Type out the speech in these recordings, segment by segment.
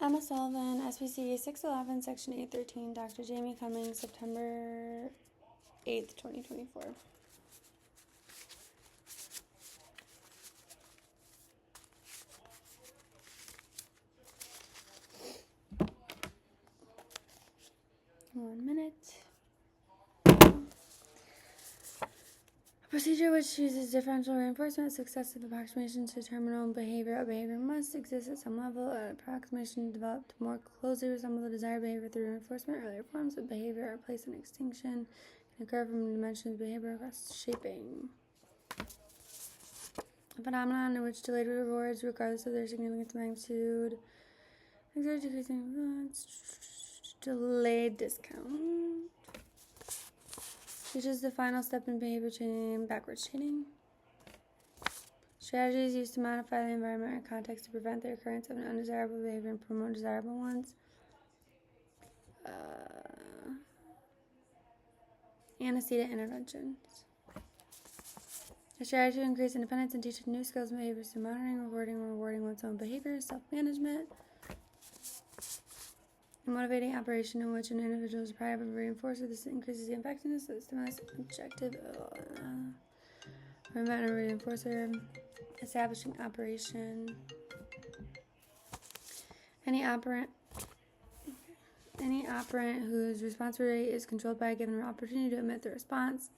Emma Sullivan, SPC 611, Section 813, Dr. Jamie Cummings, September 8th, 2024. One minute. A procedure which uses differential reinforcement, successive approximation to terminal behavior. A behavior must exist at some level. An approximation developed to more closely resemble the desired behavior through reinforcement. Earlier forms of behavior are placed in extinction and occur from dimensions of behavior across shaping. A phenomenon in which delayed rewards, regardless of their significance magnitude, exert decreasing influence, delayed discount. Which is the final step in behavior chaining, backwards chaining. Strategies used to modify the environment or context to prevent the occurrence of an undesirable behavior and promote desirable ones. Antecedent interventions. A strategy to increase independence and teach new skills and behaviors through monitoring, rewarding one's own behavior, self-management. A motivating operation in which an individual is deprived of a reinforcer. This increases the effectiveness of the stimulus objective. Prevent a reinforcer. Establishing operation. Any operant whose response rate is controlled by a given opportunity to emit the response.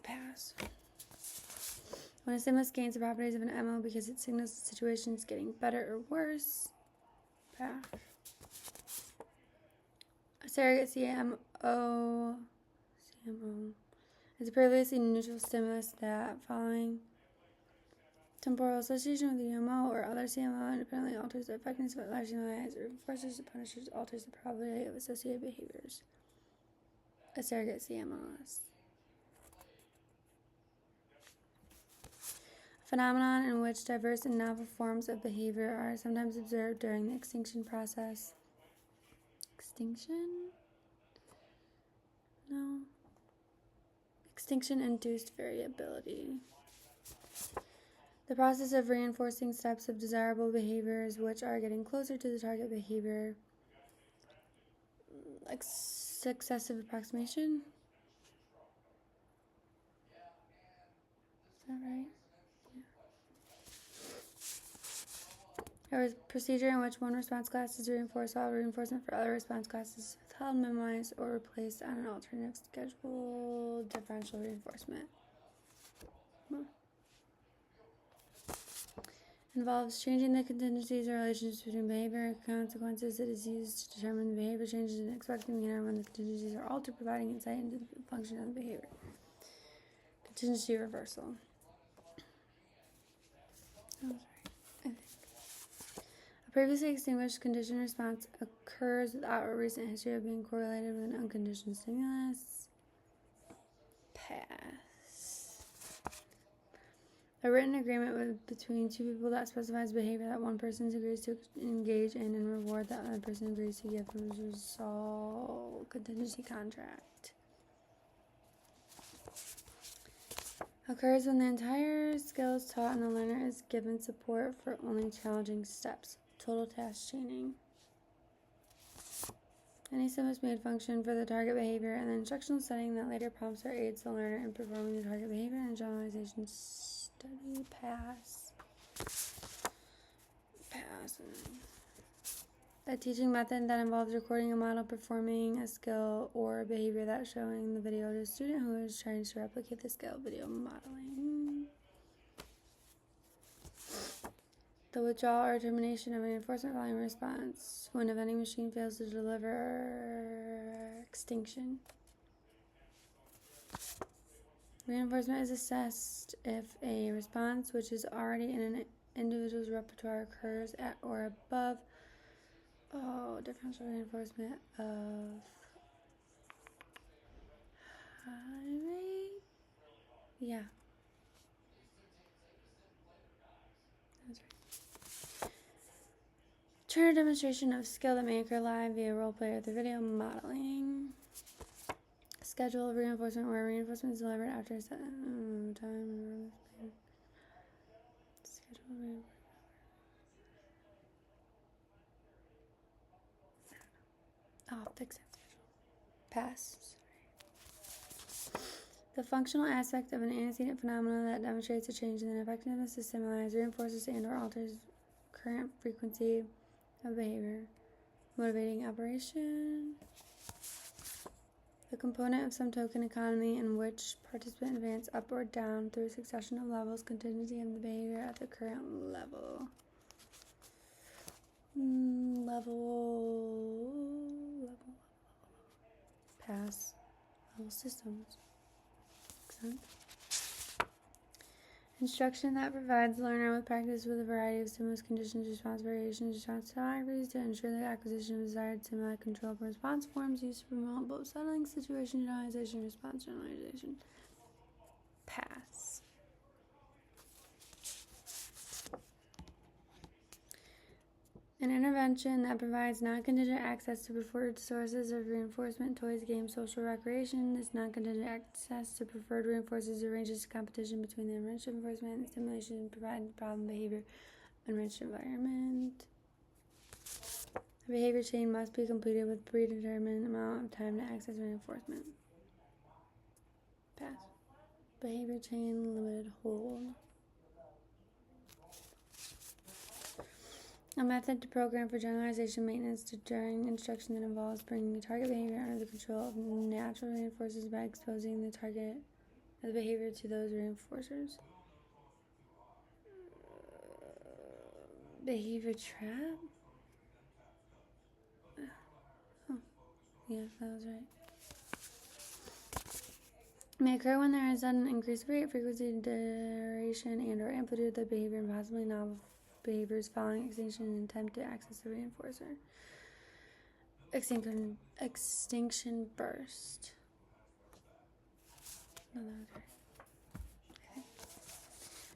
Pass. When a stimulus gains the properties of an MO because it signals the situation is getting better or worse. Pass. A surrogate CMO is a previously neutral stimulus that, following temporal association with the MO or other CMO, independently alters the effectiveness of it, largely as it reinforces the punishers, alters the probability of associated behaviors. A surrogate CMOS. Phenomenon in which diverse and novel forms of behavior are sometimes observed during the extinction process. Extinction? No. Extinction-induced variability. The process of reinforcing steps of desirable behaviors which are getting closer to the target behavior. Like successive approximation. Is that right? There was a procedure in which one response class is reinforced while reinforcement for other response classes is withheld, minimized, or replaced on an alternative schedule differential reinforcement. Involves changing the contingencies or relationships between behavior and consequences. It is used to determine the behavior changes in an expected manner when the contingencies are altered, providing insight into the function of the behavior. Contingency reversal. A previously extinguished conditioned response occurs without a recent history of being correlated with an unconditioned stimulus. Pass. A written agreement between two people that specifies behavior that one person agrees to engage in and reward that other person agrees to give as a result. Contingency contract. Occurs when the entire skill is taught and the learner is given support for only challenging steps. Total task chaining. Any stimulus made function for the target behavior and the instructional setting that later prompts or aids the learner in performing the target behavior and generalization study. Pass. A teaching method that involves recording a model performing a skill or a behavior that showing the video to a student who is trying to replicate the skill. Video modeling. The withdrawal or termination of reinforcement volume response when a vending machine fails to deliver. Extinction. Reinforcement is assessed if a response which is already in an individual's repertoire occurs at or above differential reinforcement of high rate. Yeah. That's right. Turn demonstration of skill that may occur live via role play or the video modeling. Schedule of reinforcement where reinforcement is delivered after a set time. Schedule Oh, fix it. Pass. The functional aspect of an antecedent phenomenon that demonstrates a change in the effectiveness of stimuli reinforces and/or alters current frequency of behavior. Motivating operation. The component of some token economy in which participants advance up or down through a succession of levels, contingency of the behavior at the current level. Level. Pass. Level systems. Makes sense. Instruction that provides the learner with practice with a variety of stimulus conditions, response variations, response geographies to ensure the acquisition of desired stimuli, control for response forms used to promote both settling, situation generalization, response generalization. Pass. An intervention that provides non-contingent access to preferred sources of reinforcement, toys, games, social recreation. This non-contingent access to preferred reinforcers arranges competition between the enriched reinforcement and stimulation providing problem behavior enriched environment. The behavior chain must be completed with predetermined amount of time to access reinforcement. Pass. Behavior chain limited hold. A method to program for generalization maintenance during instruction that involves bringing the target behavior under the control of natural reinforcers by exposing the target of the behavior to those reinforcers. Behavior trap? Oh, yeah, that was right. May occur when there is an increased rate, frequency, duration, and or amplitude of the behavior and possibly novel behaviors following extinction and attempt to access the reinforcer. Extinction burst. No, that was right. Okay.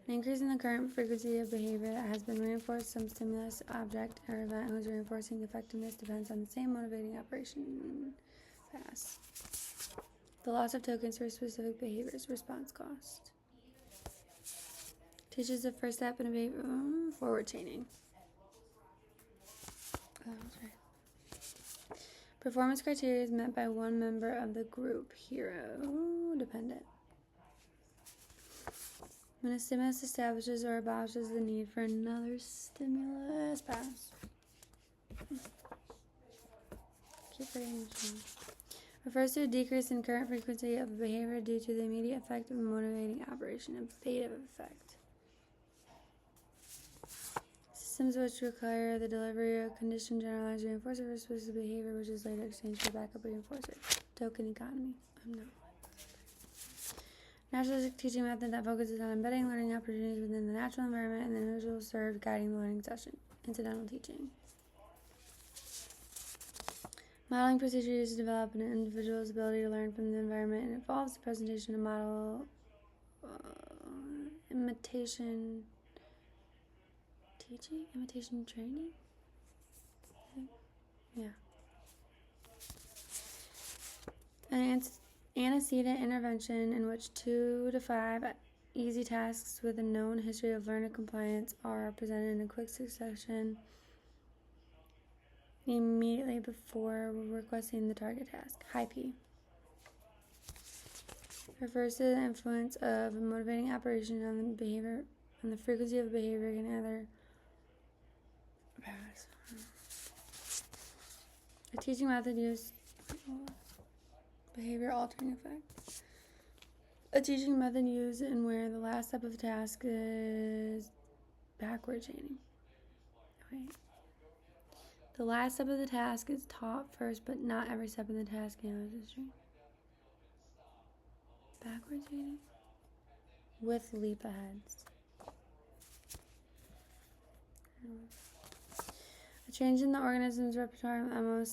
An increase in the current frequency of behavior that has been reinforced some stimulus, object, or event whose reinforcing effectiveness depends on the same motivating operation. Pass. The loss of tokens for specific behaviors. Response cost. Teaches the first step in a behavior. Forward chaining. Oh, that's right. Performance criteria is met by one member of the group. Hero. Dependent. When a stimulus establishes or abolishes the need for another stimulus. Pass. Keep forgetting. Refers to a decrease in current frequency of behavior due to the immediate effect of a motivating operation. Ablative effect. Systems which require the delivery of conditioned generalized reinforcer for specific behavior, which is later exchanged for backup reinforcer. Token economy. Naturalistic teaching method that focuses on embedding learning opportunities within the natural environment and the individual served guiding the learning session. Incidental teaching. Modeling procedure used to develop an individual's ability to learn from the environment and involves the presentation of model imitation teaching? Imitation training? Yeah. An antecedent intervention in which 2 to 5 easy tasks with a known history of learner compliance are presented in a quick succession immediately before requesting the target task. High P. Refers to the influence of a motivating operation on the behavior, on the frequency of behavior can either pass. A teaching method used behavior altering effect. A teaching method used in where the last step of the task is backward chaining. Wait. The last step of the task is taught first, but not every step of the task in history. Backward chaining? With leap aheads. A change in the organism's repertoire of MO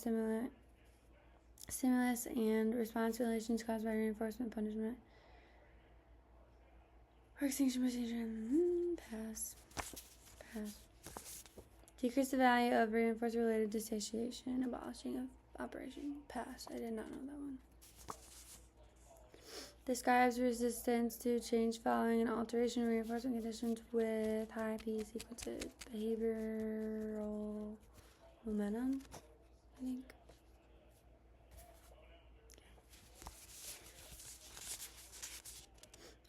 stimulus and response relations caused by reinforcement, punishment, or extinction procedure. Pass. Decrease the value of reinforcer related to satiation, abolishing of operation. Pass. I did not know that one. Describes resistance to change following an alteration of reinforcement conditions with high P sequences. Behavioral momentum, I think.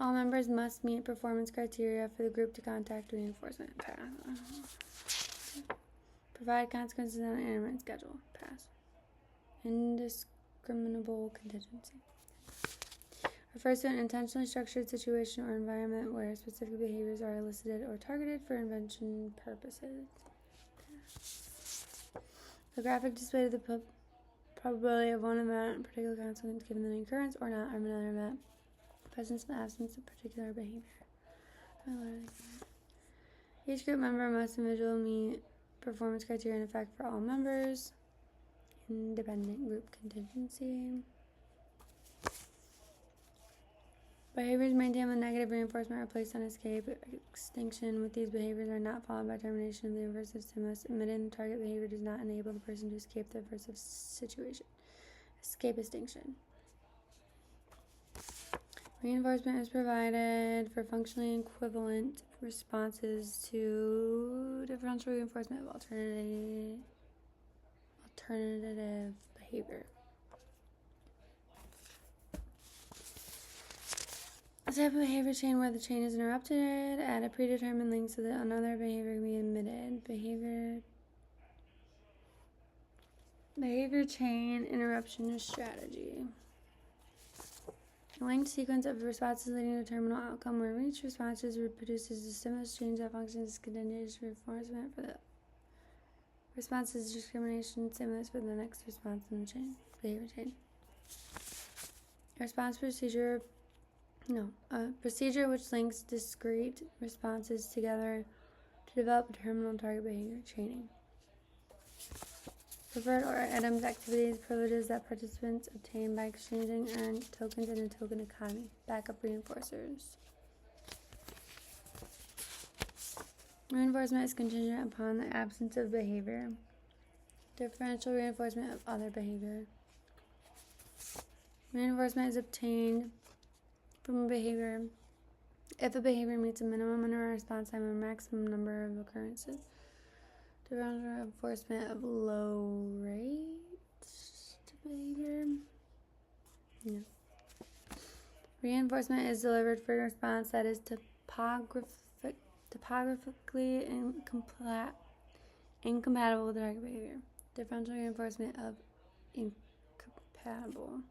All members must meet performance criteria for the group to contact reinforcement. Pass. Provide consequences on an intermittent schedule. Pass. Indiscriminable contingency. Refers to an intentionally structured situation or environment where specific behaviors are elicited or targeted for intervention purposes. The graphic display of the probability of one event and particular consequence given the occurrence or not of another event. Presence and absence of particular behavior. Each group member must individually meet performance criteria in effect for all members. Independent group contingency. Behaviors maintained with negative reinforcement are placed on escape extinction with these behaviors are not followed by termination of the aversive stimulus. Admitting the target behavior does not enable the person to escape the aversive situation. Escape extinction. Reinforcement is provided for functionally equivalent responses to differential reinforcement of alternative behavior. A type of behavior chain where the chain is interrupted at a predetermined length so that another behavior can be admitted. Behavior chain interruption strategy. A linked sequence of responses leading to a terminal outcome where each response produces a stimulus change that functions as continuous reinforcement for the response's discrimination stimulus for the next response in the chain. Behavior chain. A procedure which links discrete responses together to develop a terminal target behavior. Chaining. Preferred or items, activities, privileges that participants obtain by exchanging earned tokens in a token economy. Backup reinforcers. Reinforcement is contingent upon the absence of behavior. Differential reinforcement of other behavior. Reinforcement is obtained from a behavior if a behavior meets a minimum response time or maximum number of occurrences. Differential reinforcement of low rate behavior. No. Reinforcement is delivered for a response that is topographically incompatible with the target behavior. Differential reinforcement of incompatible.